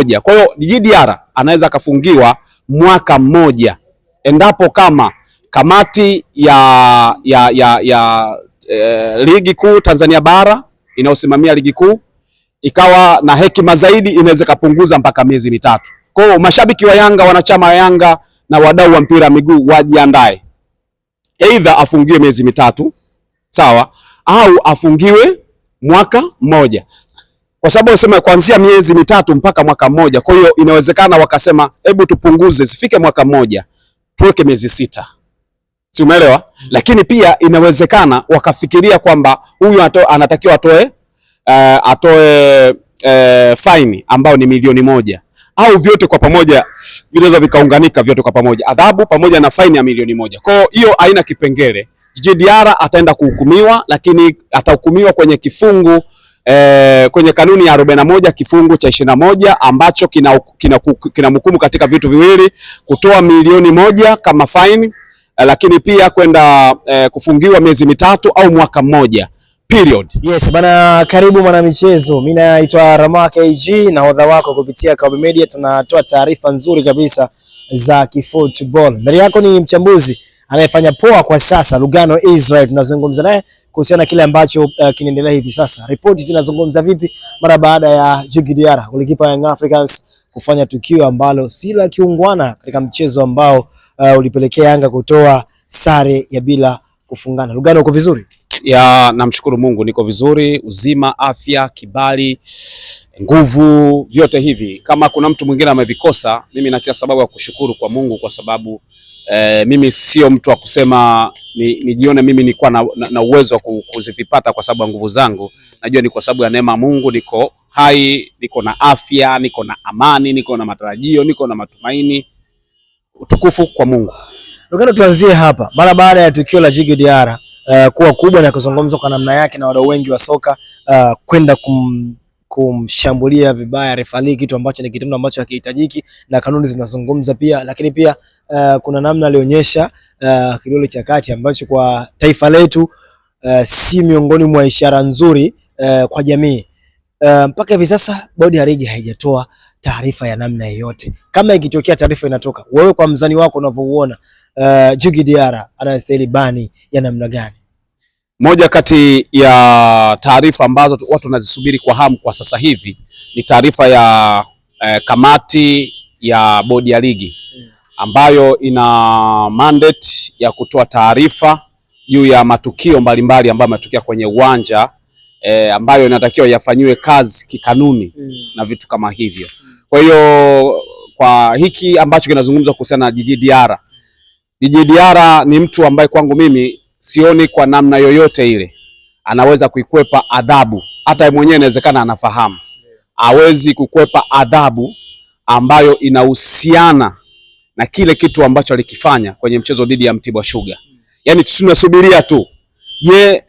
mmoja. Kwa hiyo Djigui Diarra anaweza akafungiwa mwaka mmoja endapo kama kamati ya ligi kuu Tanzania bara inayosimamia ligi kuu ikawa na hekima zaidi, inaweza kupunguza mpaka miezi mitatu. Kwa hiyo mashabiki wa Yanga, wanachama wa Yanga na wadau wa mpira wa miguu wajiandae, aidha afungiwe miezi mitatu, sawa, au afungiwe mwaka mmoja, kwa sababu wasema kuanzia miezi mitatu mpaka mwaka mmoja. Kwa hiyo inawezekana wakasema hebu tupunguze, sifike mwaka mmoja, tuweke miezi sita, si umeelewa? Lakini pia inawezekana wakafikiria kwamba huyu anatakiwa atoe faini ambayo ni milioni moja, au vyote kwa pamoja vinaweza vikaunganika vyote kwa pamoja, adhabu pamoja na faini ya milioni moja. Kwa hiyo haina kipengele. Djigui Diarra ataenda kuhukumiwa, lakini atahukumiwa kwenye kifungu kwenye kanuni ya 41 kifungu cha 21 ambacho kinamhukumu katika vitu viwili: kutoa milioni moja kama faini, lakini pia kwenda kufungiwa miezi mitatu au mwaka mmoja. Period. Yes, bana, karibu mwana michezo. Mimi naitwa Ramak AG, nahodha wako kupitia Kawabe Media. Tunatoa taarifa nzuri kabisa za kifootball. Mbele yako ni mchambuzi anayefanya poa kwa sasa, Lugano Israel. Tunazungumza naye kuhusiana na kile ambacho kinaendelea hivi sasa. Ripoti zinazungumza vipi mara baada ya Djigui Diarra, golikipa Young Africans, kufanya tukio ambalo si la kiungwana katika mchezo ambao ulipelekea Yanga kutoa sare ya bila kufungana. Lugano, uko vizuri? Ya, namshukuru Mungu niko vizuri, uzima, afya, kibali, nguvu, vyote hivi. Kama kuna mtu mwingine amevikosa, mimi na kila sababu ya kushukuru kwa Mungu, kwa sababu mimi sio mtu wa kusema nijione mimi nilikuwa na uwezo wa kuzivipata kwa sababu ya nguvu zangu. Najua ni kwa sababu ya neema Mungu, niko hai, niko na afya, niko na amani, niko na matarajio, niko na matumaini. Utukufu kwa Mungu. Lugano, tuanzie hapa. Mara baada ya tukio la Djigui Diarra kuwa kubwa na kuzungumzwa kwa namna yake na wadau wengi wa soka, kwenda kumshambulia vibaya refali, kitu ambacho ni kitendo ambacho hakihitajiki na kanuni zinazungumza pia, lakini pia kuna namna alionyesha kidole cha kati ambacho kwa taifa letu si miongoni mwa ishara nzuri kwa jamii. Mpaka hivi sasa bodi ya ligi haijatoa taarifa ya namna yoyote. Kama ikitokea taarifa inatoka, wewe kwa mzani wako unavyouona, Djigui Diarra anastahili bani ya namna gani? Moja kati ya taarifa ambazo watu wanazisubiri kwa hamu kwa sasa hivi ni taarifa ya kamati ya bodi ya ligi ambayo ina mandate ya kutoa taarifa juu ya matukio mbalimbali ambayo yametokea kwenye uwanja, ambayo inatakiwa yafanyiwe kazi kikanuni na vitu kama hivyo. Kwa hiyo kwa hiki ambacho kinazungumzwa kuhusiana na Djigui Diarra, Djigui Diarra ni mtu ambaye kwangu mimi sioni kwa namna yoyote ile anaweza kuikwepa adhabu. Hata yeye mwenyewe inawezekana anafahamu hawezi kukwepa adhabu ambayo inahusiana na kile kitu ambacho alikifanya kwenye mchezo dhidi ya Mtibwa Sugar. Yaani tunasubiria tu, je,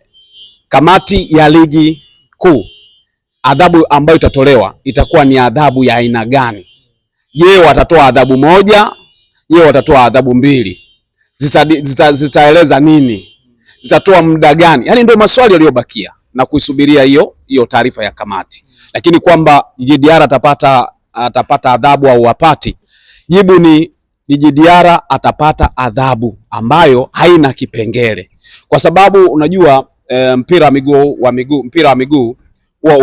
kamati ya ligi kuu, adhabu ambayo itatolewa itakuwa ni adhabu ya aina gani? Je, watatoa adhabu moja? Je, watatoa adhabu mbili? Zitaeleza nini? Zitatoa muda gani? Yaani ndio maswali yaliyobakia na kuisubiria hiyo taarifa ya kamati. Lakini kwamba Djigui Diarra atapata adhabu au hapati, jibu ni Djigui Diarra atapata adhabu ambayo haina kipengele, kwa sababu unajua mpira wa miguu huwa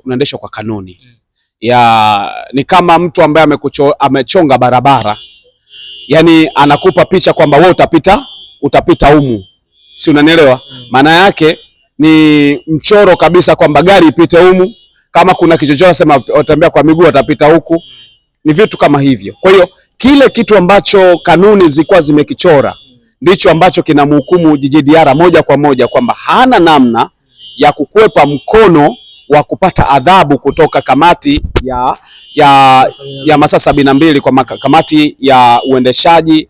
unaendeshwa kwa kanuni. Ni kama mtu ambaye amechonga barabara, yani anakupa picha kwamba wewe utapita humu, si unanielewa? Maana yake ni mchoro kabisa kwamba gari ipite humu, kama kuna kichochoro sema watembea kwa miguu watapita huku, ni vitu kama hivyo. Kwa hiyo kile kitu ambacho kanuni zilikuwa zimekichora ndicho ambacho kinamhukumu Djigui Diarra moja kwa moja kwamba hana namna ya kukwepa mkono wa kupata adhabu kutoka kamati ya masaa 72 kwa kamati ya uendeshaji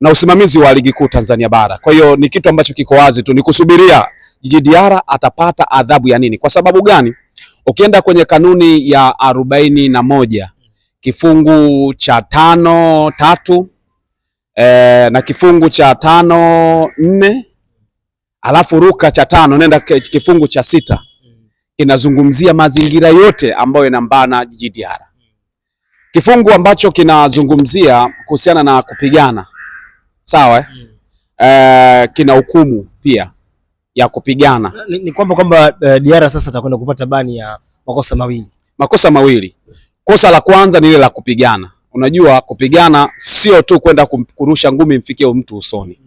na usimamizi wa ligi kuu Tanzania bara. Kwa hiyo ni kitu ambacho kiko wazi tu, ni kusubiria Djigui Diarra atapata adhabu ya nini. Kwa sababu gani? Ukienda kwenye kanuni ya 41 kifungu cha 5(3) na kifungu cha 5(4) alafu ruka cha 5 nenda kifungu cha 6, inazungumzia mazingira yote ambayo yanambana Djigui Diarra. Kifungu ambacho kinazungumzia kuhusiana na kupigana, sawa kina hukumu pia ya kupigana. Ni kwamba Diarra sasa atakwenda kupata bani ya makosa mawili. Kosa la kwanza ni ile la kupigana. Unajua kupigana sio tu kwenda kurusha ngumi mfikie mtu usoni.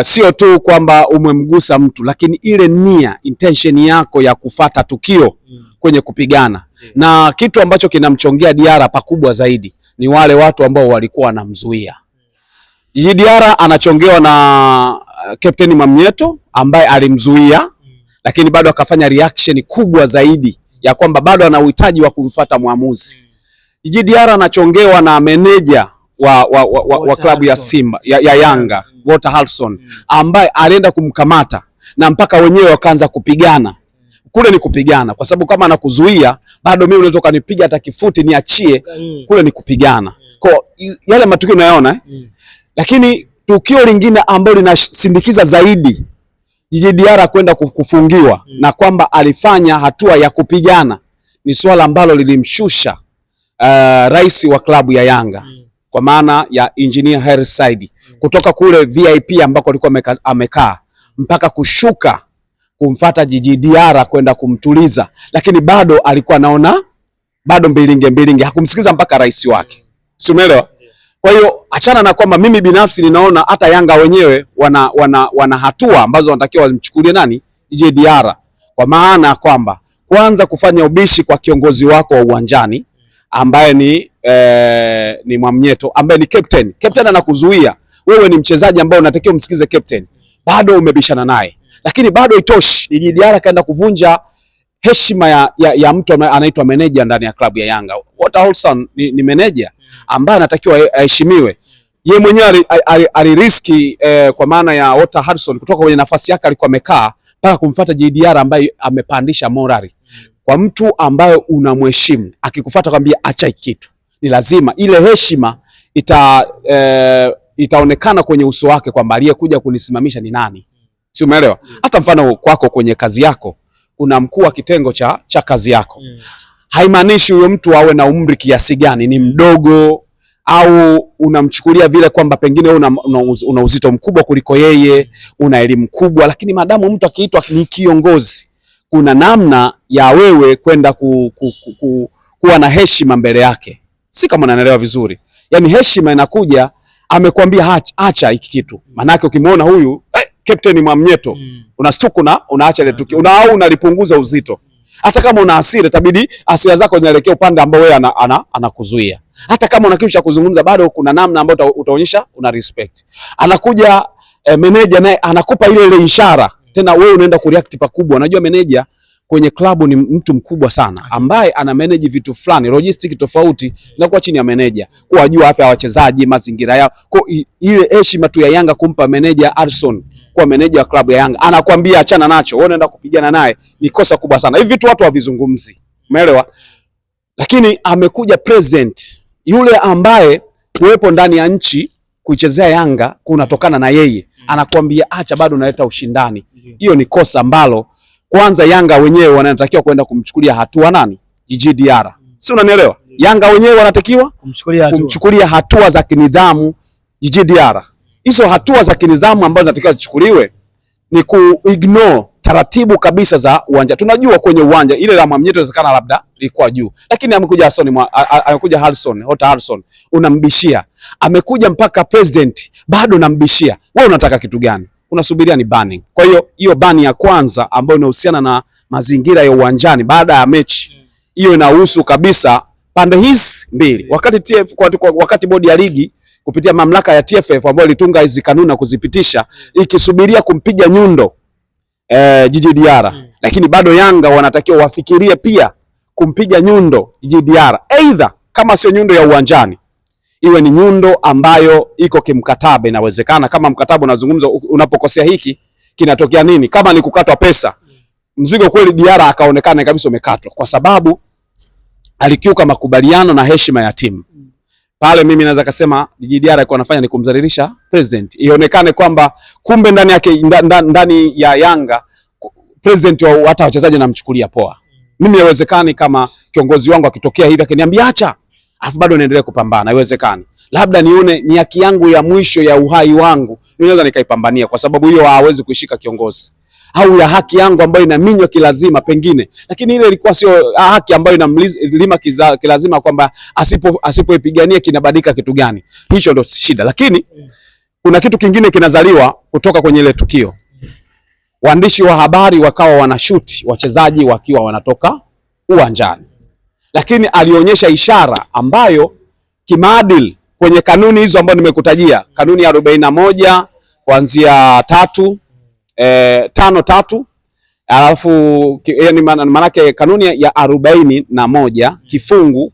Sio tu kwamba umemgusa mtu, lakini ile nia, intention yako ya kufata tukio kwenye kupigana. Na kitu ambacho kinamchongea Diarra pakubwa zaidi ni wale watu ambao walikuwa wanamzuia. Diarra anachongewa na Captain Mwamnyeto ambaye alimzuia, lakini bado akafanya reaction kubwa zaidi ya kwamba bado ana uhitaji wa kumfuata mwamuzi. Diarra anachongewa na meneja wa klabu ya Simba ya Yanga, Walter Harrison, ambaye alienda kumkamata na mpaka wenyewe wakaanza kupigana. Kule ni kupigana, kwa sababu kama anakuzuia bado mimi unaweza kanipiga hata kifuti niachie, kule ni kupigana. Kwa yale matukio unayaona Lakini tukio lingine ambalo linasindikiza zaidi Diarra kwenda kufungiwa na kwamba alifanya hatua ya kupigana ni swala ambalo lilimshusha rais wa klabu ya Yanga kwa maana ya Engineer Hersi Said kutoka kule VIP ambako alikuwa amekaa mpaka kushuka kumfata Diarra kwenda kumtuliza, lakini bado alikuwa anaona bado mbilinge, hakumsikiza mpaka rais wake. Si umeelewa? Kwa hiyo achana na kwamba mimi binafsi ninaona hata Yanga wenyewe wana hatua ambazo wanatakiwa wamchukulie nani Diarra, kwa maana kwamba kwanza kufanya ubishi kwa kiongozi wako wa uwanjani ambaye ni Mwamnyeto ambaye ni captain. Captain anakuzuia wewe, ni mchezaji ambaye unatakiwa umsikize captain, bado umebishana naye, lakini bado itoshi. Diarra kaenda kuvunja heshima ya mtu anaitwa meneja ndani ya klabu ya Yanga. Walter Harrison ni meneja ambaye anatakiwa aheshimiwe. Yeye mwenyewe aliriski kwa maana ya Walter Harrison kutoka kwenye nafasi yake alikuwa amekaa mpaka kumfuata Diarra ambaye amepandisha morali. Kwa mtu ambaye unamheshimu akikufuata kwambia acha kitu, ni lazima ile heshima itaonekana kwenye uso wake kwamba aliyekuja kunisimamisha ni nani. Si umeelewa? Hata mfano kwako kwenye kazi yako kuna mkuu wa kitengo cha kazi yako. Haimaanishi huyo mtu awe na umri kiasi gani, ni mdogo au unamchukulia vile kwamba pengine una uzito mkubwa kuliko yeye, una elimu kubwa, lakini madamu mtu akiitwa ni kiongozi, kuna namna ya wewe kwenda kuwa na heshima mbele yake. Si kama unanielewa vizuri? Yaani heshima inakuja, amekwambia acha hiki kitu. Maana yake ukimwona huyu Captain Mwamnyeto unastuka na unaacha ile tukio, au unalipunguza uzito. Hata kama una hasira, itabidi hasira zako zielekee upande ambao wewe anakuzuia. Hata kama una kitu cha kuzungumza, bado kuna namna ambayo utaonyesha una respect. Anakuja meneja naye anakupa ile ishara, tena wewe unaenda kureact pakubwa. Unajua meneja kwenye klabu ni mtu mkubwa sana ambaye ana manage vitu fulani, logistic tofauti zinakuwa chini ya meneja, kuwajua afya ya wachezaji, mazingira yao. Kwa ile heshima tu ya Yanga kumpa meneja Harrison kwa meneja wa klabu ya Yanga, anakuambia achana nacho, wewe unaenda kupigana naye, ni kosa kubwa sana. Hivi vitu watu havizungumzi, umeelewa? Lakini amekuja president yule ambaye kuwepo ndani ya nchi kuichezea Yanga kunatokana na yeye, anakuambia acha, bado unaleta ushindani. Hiyo ni kosa ambalo kwanza Yanga wenyewe wanatakiwa kwenda kumchukulia hatua nani? Diarra. Si unanielewa? Yanga wenyewe wanatakiwa kumchukulia hatua za kinidhamu Diarra. Hizo hatua za kinidhamu ambazo zinatakiwa zichukuliwe ni ignore taratibu kabisa za uwanja. Tunajua kwenye uwanja ile la Mwamnyeto inawezekana labda ilikuwa juu, lakini amekuja Harrison, Walter Harrison, unambishia. Amekuja mpaka president, bado unambishia. Wewe unataka kitu gani? Unasubiria ni banning. Kwa hiyo bani ya kwanza ambayo inahusiana na mazingira ya uwanjani baada ya mechi, hiyo inahusu kabisa pande hizi mbili. Wakati bodi ya ligi kupitia mamlaka ya TFF ambayo ilitunga hizi kanuni na kuzipitisha ikisubiria kumpiga nyundo Diarra, lakini bado Yanga wanatakiwa wafikirie pia kumpiga nyundo Diarra, aidha kama sio nyundo ya uwanjani iwe ni nyundo ambayo iko kimkataba. Inawezekana kama mkataba unazungumza, unapokosea hiki kinatokea nini? Kama ni kukatwa pesa, mzigo kweli Diarra akaonekana kabisa umekatwa kwa sababu alikiuka makubaliano na heshima ya timu. Pale mimi naweza kusema Diarra alikuwa anafanya ni kumdhalilisha president. Ionekane kwamba kumbe ndani ya Yanga president hata wachezaji namchukulia poa. Mimi haiwezekani kama kiongozi wangu akitokea hivi akiniambia acha, alafu bado naendelea kupambana, haiwezekani. Labda nione ni haki yangu ya mwisho ya uhai wangu ninaweza nikaipambania, kwa sababu hiyo hawezi kuishika kiongozi, au ya haki yangu ambayo inaminywa kilazima pengine, lakini ile ilikuwa sio haki ambayo inamlima kilazima, kwamba asipoipigania kinabadilika kitu gani. Hicho ndio shida. Lakini kuna kitu kingine kinazaliwa kutoka kwenye ile tukio. Waandishi wa habari wakawa wanashuti wachezaji wakiwa wanatoka uwanjani, lakini alionyesha ishara ambayo kimaadili kwenye kanuni hizo ambazo nimekutajia, kanuni ya 41 kuanzia 5.3, alafu yani maanake kanuni ya 41 kifungu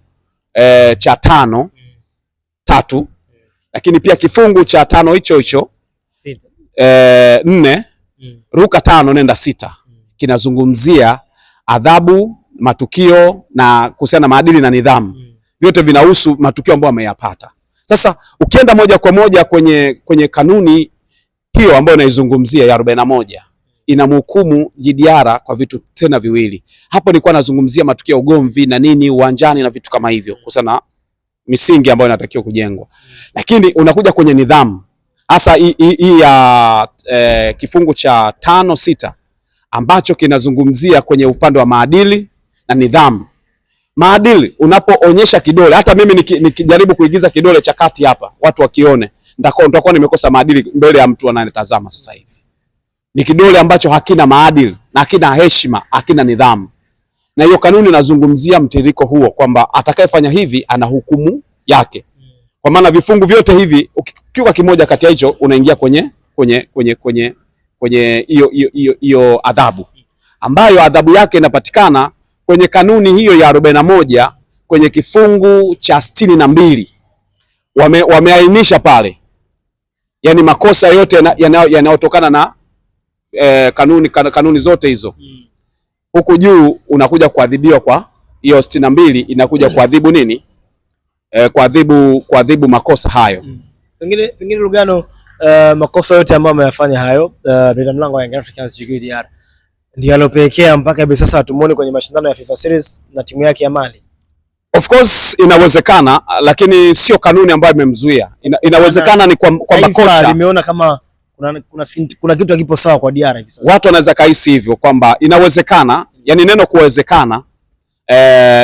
cha 5.3, lakini pia kifungu cha 5 hicho hicho 4 ruka 5 nenda 6 kinazungumzia adhabu, matukio na kuhusiana na maadili na nidhamu. Vyote vinahusu matukio ambayo ameyapata. Sasa ukienda moja kwa moja kwenye kanuni hiyo ambayo naizungumzia ya 41, inamhukumu Djigui kwa vitu tena viwili. Hapo nilikuwa nazungumzia matukio ya ugomvi na nini uwanjani na vitu kama hivyo, kuhusiana misingi ambayo inatakiwa kujengwa. Lakini unakuja kwenye nidhamu, hasa hii ya kifungu cha 5.6 ambacho kinazungumzia kwenye upande wa maadili na nidhamu. Maadili, unapoonyesha kidole, hata mimi nikijaribu kuigiza kidole cha kati hapa watu wakione, nitakuwa nimekosa maadili mbele ya mtu anayetazama sasa hivi. Ni kidole ambacho hakina maadili na hakina heshima, hakina nidhamu. Na hiyo kanuni inazungumzia mtiririko huo, kwamba atakayefanya hivi ana hukumu yake. Kwa maana vifungu vyote hivi ukikiuka kimoja kati ya hicho unaingia kwenye hiyo adhabu, ambayo adhabu yake inapatikana kwenye kanuni hiyo ya 41 kwenye kifungu cha 62. Wameainisha pale, yani makosa yote yanayotokana na kanuni zote hizo. Huku juu unakuja kuadhibiwa kwa hiyo 62, inakuja kuadhibu nini? Kuadhibu makosa hayo. Pengine Lugano, makosa yote ambayo ameyafanya hayo mlinda mlango wa Young Africans Djigui Diarra ndio alopelekea mpaka hivi sasa tumuone kwenye mashindano ya FIFA Series na timu yake ya Mali. Of course inawezekana, lakini sio kanuni ambayo imemzuia. Inawezekana ni kwa kocha limeona kama kuna kitu hakipo sawa kwa Diarra hivi sasa. Watu wanaweza kaisi hivyo kwamba inawezekana, yani neno kuwezekana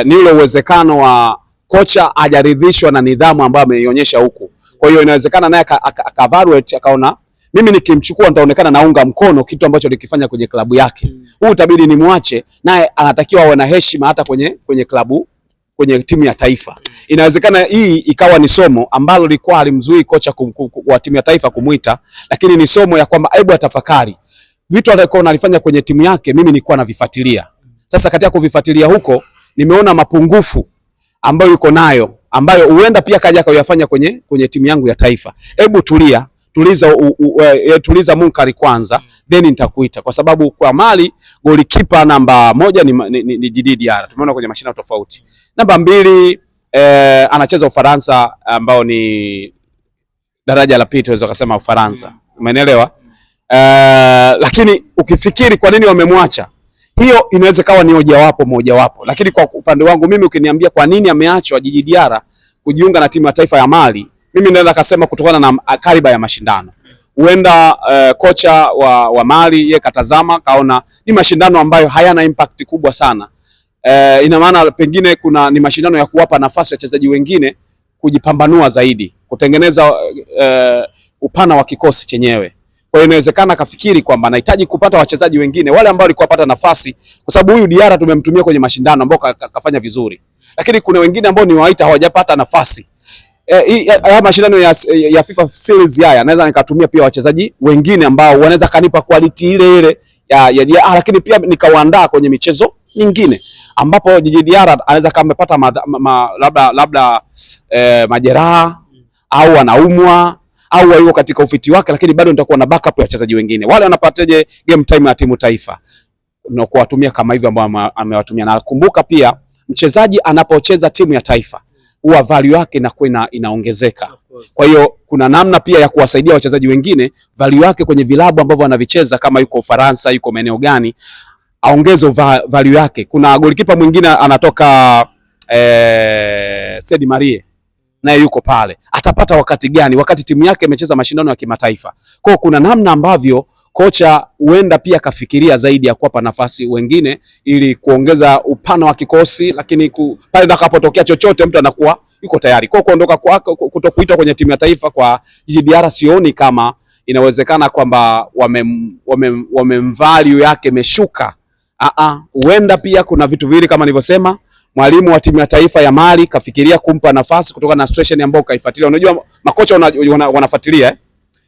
ni ule uwezekano wa kocha hajaridhishwa na nidhamu ambayo ameionyesha huku. Kwa hiyo inawezekana naye akaevaluate akaona mimi nikimchukua nitaonekana naunga mkono kitu ambacho alikifanya kwenye klabu yake. Huu itabidi nimwache, naye anatakiwa awe na heshima hata kwenye klabu, kwenye timu ya taifa. Inawezekana hii ikawa ni somo ambalo lilikuwa halimzui kocha wa timu ya taifa kumuita, lakini ni somo ya kwamba hebu atafakari vitu alivyokuwa analifanya kwenye timu yake, mimi nilikuwa navifuatilia. Sasa katika kuvifuatilia huko nimeona mapungufu ambayo yuko nayo, ambayo huenda pia kaja kuyafanya kwenye timu yangu ya taifa. Hebu tuliza munkari kwanza, then nitakuita, kwa sababu kwa Mali golikipa namba 1 ni Djigui Diarra, tumeona kwenye mashindano tofauti. Namba 2 anacheza Ufaransa, ambao ni daraja la pili tunaweza kusema Ufaransa, umeelewa? Lakini ukifikiri kwa nini wamemwacha, hiyo inaweza kawa ni mojawapo, lakini kwa upande wangu mimi ukiniambia kwa nini ameachwa Djigui Diarra kujiunga na timu ya taifa ya Mali, mimi naweza kusema kutokana na kariba ya mashindano. Huenda kocha wa Mali yeye katazama kaona ni mashindano ambayo hayana impact kubwa sana. Ina maana pengine ni mashindano ya kuwapa nafasi wachezaji wengine kujipambanua zaidi, kutengeneza upana wa kikosi chenyewe. Kwa hiyo inawezekana kafikiri kwamba anahitaji kupata wachezaji wengine wale ambao walikuwa pata nafasi, kwa sababu huyu Diarra tumemtumia kwenye mashindano ambao kafanya vizuri, lakini kuna wengine ambao ni waita hawajapata nafasi. Haya mashindano ya FIFA Series haya naweza nikatumia pia wachezaji wengine ambao wanaweza kanipa quality ile lakini pia nikawaandaa kwenye michezo mingine ambapo Djigui Diarra anaweza kama amepata labda majeraha au anaumwa au yuko katika ufiti wake, lakini bado nitakuwa na backup ya wachezaji wengine. Wale wanapataje game time ya timu taifa na kuwatumia kama hivyo ambao amewatumia. Na kumbuka pia mchezaji anapocheza timu ya taifa huwa value yake inaongezeka. Kwa hiyo kuna namna pia ya kuwasaidia wachezaji wengine value yake kwenye vilabu ambavyo wanavicheza, kama yuko Ufaransa, yuko maeneo gani, aongeze value yake. Kuna golikipa mwingine anatoka Sedi Marie naye yuko pale, atapata wakati gani wakati timu yake imecheza mashindano ya kimataifa? Kwa kuna namna ambavyo kocha huenda pia kafikiria zaidi ya kuwapa nafasi wengine ili kuongeza upana wa kikosi, lakini pale itakapotokea chochote mtu anakuwa yuko tayari. Kwa kuondoka kwako, kutokuitwa kwenye timu ya taifa kwa Djigui Diarra, sioni kama inawezekana kwamba value yake imeshuka. Huenda pia kuna vitu viwili kama nilivyosema. Mwalimu wa timu ya taifa ya Mali kafikiria kumpa nafasi kutokana na situation ambayo kaifuatilia. Unajua makocha wanafuatilia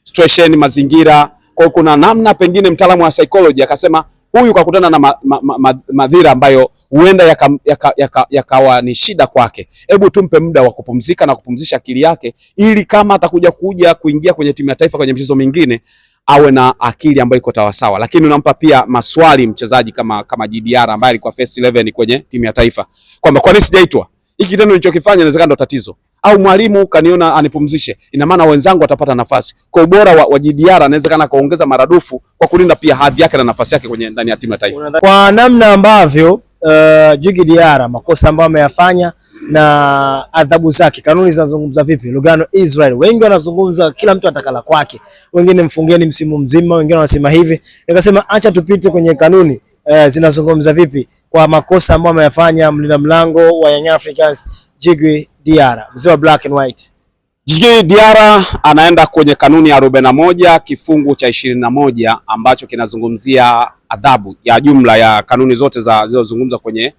situation, mazingira. Kwa kuna namna pengine mtaalamu wa psychology akasema huyu kakutana na madhira ambayo huenda yakawa ni shida kwake. Hebu tumpe muda wa kupumzika na kupumzisha akili yake, ili kama atakuja kuingia kwenye timu ya taifa kwenye michezo mingine awe na akili ambayo iko sawa. Lakini unampa pia maswali mchezaji kama Djigui Diarra ambaye alikuwa first 11 kwenye timu ya taifa, kwamba kwa nini sijaitwa? Hiki kitendo nilichokifanya inawezekana ndo tatizo, au mwalimu kaniona anipumzishe, ina maana wenzangu watapata nafasi. Kwa ubora wa Djigui Diarra anawezekana kaongeza maradufu kwa kulinda pia hadhi yake na nafasi yake kwenye ndani ya timu ya taifa. Kwa namna ambavyo Djigui Diarra makosa ambayo ameyafanya na adhabu zake, kanuni zinazungumza vipi? Lugano Israel, wengi wanazungumza, kila mtu atakala kwake, wengine mfungeni msimu mzima, wengine wanasema hivi. Nikasema acha tupite kwenye kanuni zinazungumza vipi kwa makosa ambayo ameyafanya mlinda mlango wa Young Africans Djigui Diarra, mzee wa black and white. Djigui Diarra anaenda kwenye kanuni ya 41 kifungu cha 21 ambacho kinazungumzia adhabu ya jumla ya kanuni zote zilizozungumzwa kwenye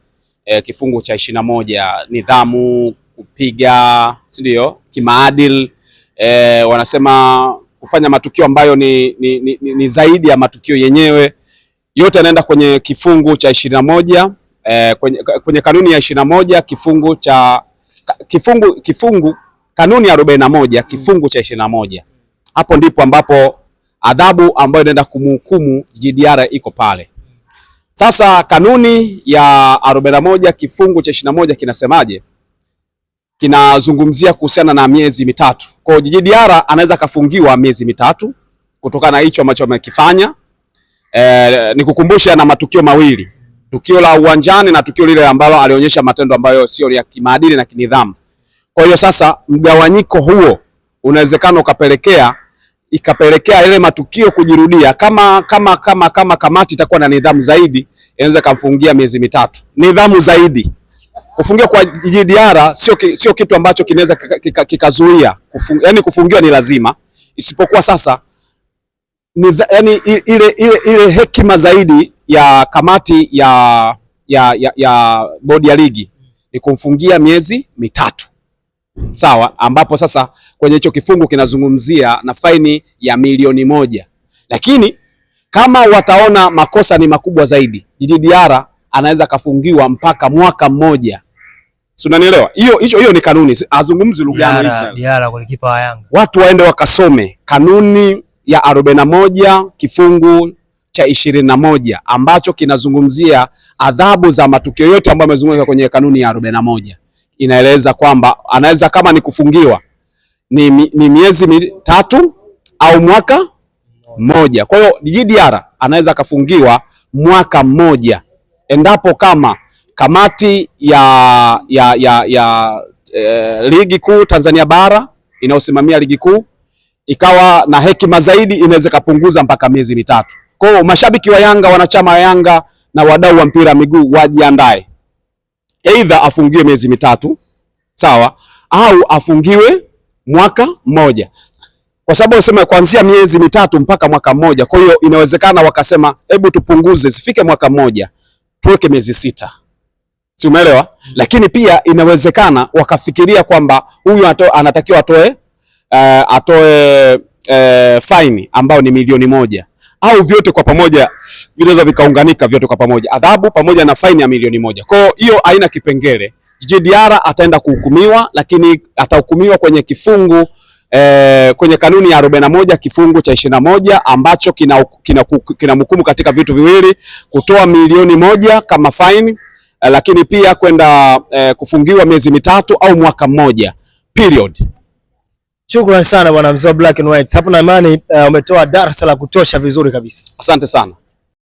kifungu cha 21, nidhamu, kupiga, si ndio, kimaadili. Wanasema kufanya matukio ambayo ni zaidi ya matukio yenyewe. Yote anaenda kwenye kifungu cha 21, kwenye kanuni ya 21 kanuni ya 41 kifungu cha 21. Hapo ndipo ambapo adhabu ambayo inaenda kumhukumu Djigui Diarra iko pale. Sasa kanuni ya 41 kifungu cha 21 kinasemaje? Kinazungumzia kuhusiana na miezi mitatu. Kwa hiyo Djigui Diarra anaweza kafungiwa miezi mitatu kutokana na hicho ambacho amekifanya. Nikukumbusha na matukio mawili, tukio la uwanjani na tukio lile ambalo alionyesha matendo ambayo sio ya kimaadili na kinidhamu. Kwa hiyo sasa mgawanyiko huo unawezekana ikapelekea ile matukio kujirudia. Kama kamati itakuwa na nidhamu zaidi, inaweza kumfungia miezi mitatu. Nidhamu zaidi. Kufungiwa kwa Djigui Diarra sio kitu ambacho kinaweza kikazuia. Yaani kufungiwa ni lazima. Isipokuwa sasa yani ile hekima zaidi ya kamati ya bodi ya ligi ni kumfungia miezi mitatu. Sawa, ambapo sasa kwenye hicho kifungu kinazungumzia na faini ya milioni 1. Lakini kama wataona makosa ni makubwa zaidi, Djigui Diarra anaweza kafungiwa mpaka mwaka mmoja. Si unanielewa? Hiyo ni kanuni. Azungumzi Lugano Diarra kwa kipa wa Yanga. Watu waende wakasome kanuni ya 41 kifungu cha 21 ambacho kinazungumzia adhabu za matukio yote ambayo yamezungumzwa kwenye kanuni ya 41. Inaeleza kwamba anaweza kama ni kufungiwa ni miezi mitatu au mwaka mmoja. Kwa hiyo Djigui Diarra anaweza kafungiwa mwaka mmoja endapo kama kamati ya ligi kuu Tanzania bara inayosimamia ligi kuu ikawa na hekima zaidi, inaweza kupunguza mpaka miezi mitatu. Kwa hiyo mashabiki wa Yanga, wanachama wa Yanga na wadau wa mpira miguu wajiandae. Either afungiwe miezi mitatu, sawa, au afungiwe mwaka mmoja. Kwa sababu wasema kuanzia miezi mitatu mpaka mwaka mmoja. Kwa hiyo inawezekana wakasema hebu tupunguze sifike mwaka mmoja, tuweke miezi 6. Si umeelewa? Lakini pia inawezekana wakafikiria kwamba huyu anatakiwa atoe faini ambao ni milioni 1, au vyote kwa pamoja vinaweza vikaunganika vyote kwa pamoja, adhabu pamoja na faini ya milioni 1. Kwa hiyo haina kipengele. Djigui Diarra ataenda kuhukumiwa, lakini atahukumiwa kwenye kifungu kwenye kanuni ya 41 kifungu cha 21 ambacho kinamhukumu katika vitu viwili: kutoa milioni 1 kama faini, lakini pia kwenda kufungiwa miezi mitatu au mwaka mmoja period. Shukrani sana bwana mzee Black and White. Hapo na imani umetoa darasa la kutosha vizuri kabisa. Asante sana.